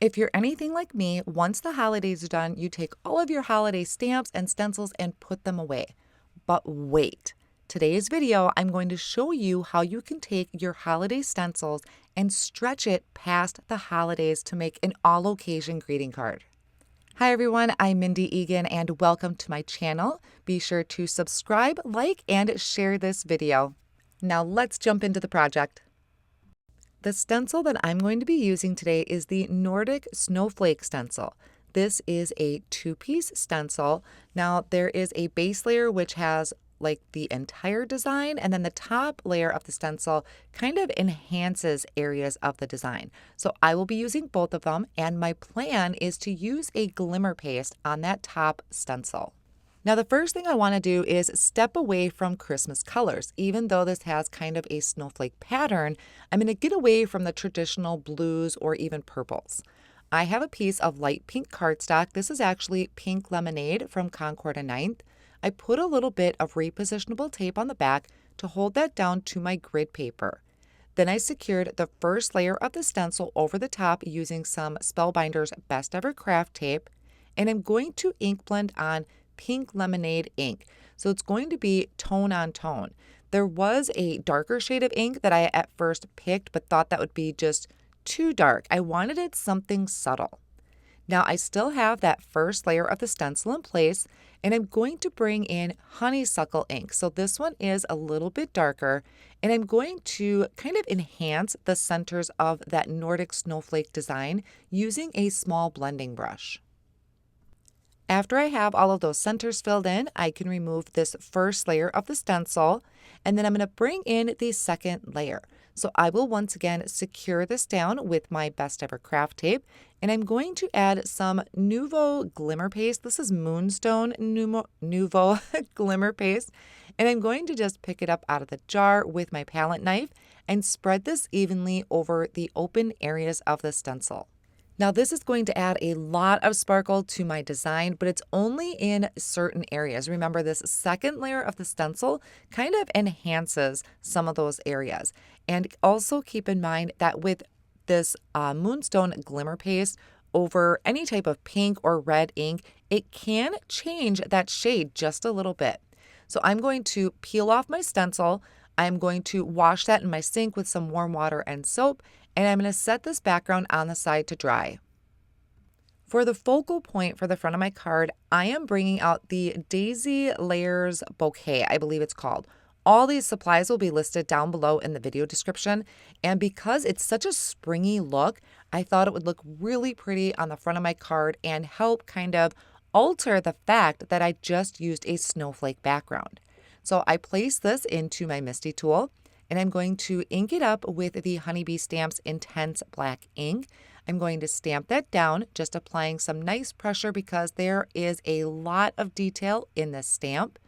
If you're anything like me, once the holidays are done, you take all of your holiday stamps and stencils and put them away. But wait, today's video, I'm going to show you how you can take your holiday stencils and stretch it past the holidays to make an all-occasion greeting card. Hi everyone, I'm Mindy Eggen and welcome to my channel. Be sure to subscribe, like, and share this video. Now let's jump into the project. The stencil that I'm going to be using today is the Nordic Snowflake stencil. This is a two-piece stencil. Now there is a base layer which has like the entire design, and then the top layer of the stencil kind of enhances areas of the design. So I will be using both of them, and my plan is to use a glimmer paste on that top stencil. Now the first thing I want to do is step away from Christmas colors. Even though this has kind of a snowflake pattern, I'm going to get away from the traditional blues or even purples. I have a piece of light pink cardstock. This is actually Pink Lemonade from Concord and 9th. I put a little bit of repositionable tape on the back to hold that down to my grid paper. Then I secured the first layer of the stencil over the top using some Spellbinder's Best Ever Craft tape, and I'm going to ink blend on Pink Lemonade ink. So it's going to be tone on tone. There was a darker shade of ink that I at first picked but thought that would be just too dark. I wanted it something subtle. Now I still have that first layer of the stencil in place, and I'm going to bring in Honeysuckle ink. So this one is a little bit darker, and I'm going to kind of enhance the centers of that Nordic snowflake design using a small blending brush. After I have all of those centers filled in, I can remove this first layer of the stencil, and then I'm going to bring in the second layer. So I will once again secure this down with my Best Ever Craft tape, and I'm going to add some Nouveau Glimmer paste. This is Moonstone Nouveau Glimmer paste, and I'm going to just pick it up out of the jar with my palette knife and spread this evenly over the open areas of the stencil. Now this is going to add a lot of sparkle to my design, but it's only in certain areas. Remember, this second layer of the stencil kind of enhances some of those areas. And also keep in mind that with this Moonstone Glimmer paste over any type of pink or red ink, it can change that shade just a little bit. So I'm going to peel off my stencil. I'm going to wash that in my sink with some warm water and soap, and I'm going to set this background on the side to dry. For the focal point for the front of my card, I am bringing out the Daisy Layers Bouquet, I believe it's called. All these supplies will be listed down below in the video description, and because it's such a springy look, I thought it would look really pretty on the front of my card and help kind of alter the fact that I just used a snowflake background. So I place this into my Misti tool, and I'm going to ink it up with the Honeybee Stamps Intense Black ink. I'm going to stamp that down, just applying some nice pressure because there is a lot of detail in this stamp.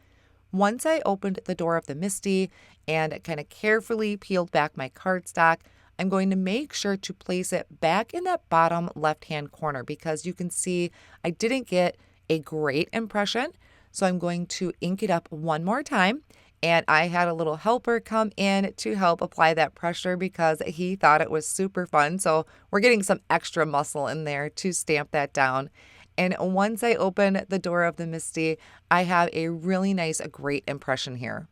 Once I opened the door of the Misti and kind of carefully peeled back my cardstock, I'm going to make sure to place it back in that bottom left-hand corner because you can see I didn't get a great impression. So I'm going to ink it up one more time. And I had a little helper come in to help apply that pressure because he thought it was super fun. So we're getting some extra muscle in there to stamp that down. And once I open the door of the Misti, I have a really nice, great impression here.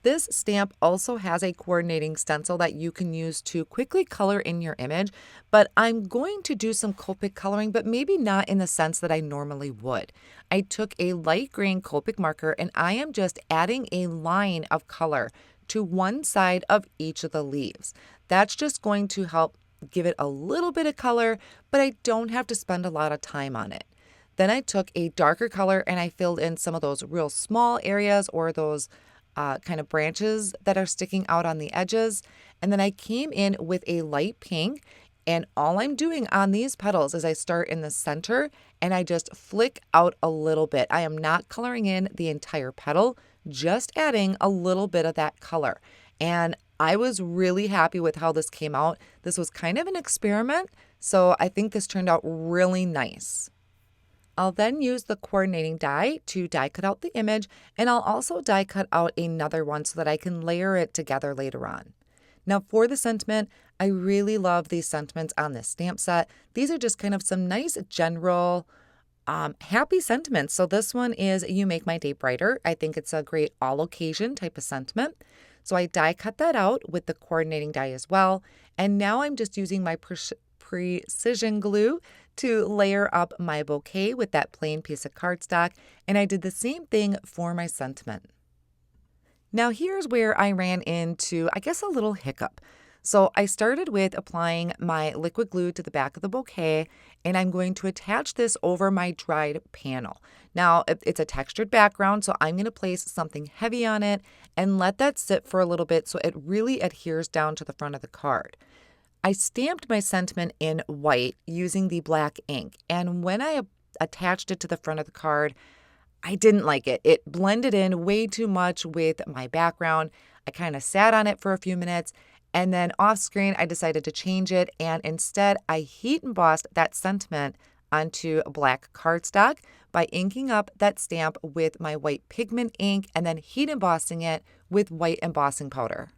This stamp also has a coordinating stencil that you can use to quickly color in your image, but I'm going to do some Copic coloring, but maybe not in the sense that I normally would. I took a light green Copic marker and I am just adding a line of color to one side of each of the leaves. That's just going to help give it a little bit of color, but I don't have to spend a lot of time on it. Then I took a darker color and I filled in some of those real small areas or those kind of branches that are sticking out on the edges. And then I came in with a light pink, and all I'm doing on these petals is I start in the center and I just flick out a little bit. I am not coloring in the entire petal, just adding a little bit of that color. And I was really happy with how this came out. This was kind of an experiment, so I think this turned out really nice. I'll then use the coordinating die to die cut out the image, and I'll also die cut out another one so that I can layer it together later on. Now for the sentiment, I really love these sentiments on this stamp set. These are just kind of some nice general happy sentiments. So this one is "You Make My Day Brighter." I think it's a great all occasion type of sentiment. So I die cut that out with the coordinating die as well. And now I'm just using my precision glue to layer up my bouquet with that plain piece of cardstock. And I did the same thing for my sentiment. Now here's where I ran into, I guess, a little hiccup. So I started with applying my liquid glue to the back of the bouquet, and I'm going to attach this over my dried panel. Now it's a textured background, so I'm going to place something heavy on it and let that sit for a little bit so it really adheres down to the front of the card. I stamped my sentiment in white using the black ink, and when I attached it to the front of the card, I didn't like it. It blended in way too much with my background. I kind of sat on it for a few minutes, and then off screen, I decided to change it, and instead I heat embossed that sentiment onto black cardstock by inking up that stamp with my white pigment ink and then heat embossing it with white embossing powder.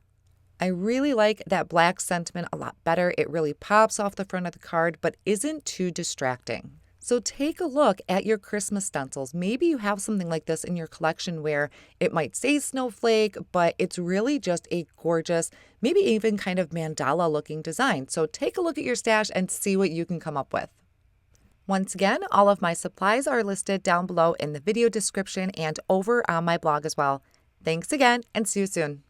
I really like that black sentiment a lot better. It really pops off the front of the card, but isn't too distracting. So take a look at your Christmas stencils. Maybe you have something like this in your collection where it might say Snowflake, but it's really just a gorgeous, maybe even kind of mandala looking design. So take a look at your stash and see what you can come up with. Once again, all of my supplies are listed down below in the video description and over on my blog as well. Thanks again, and see you soon.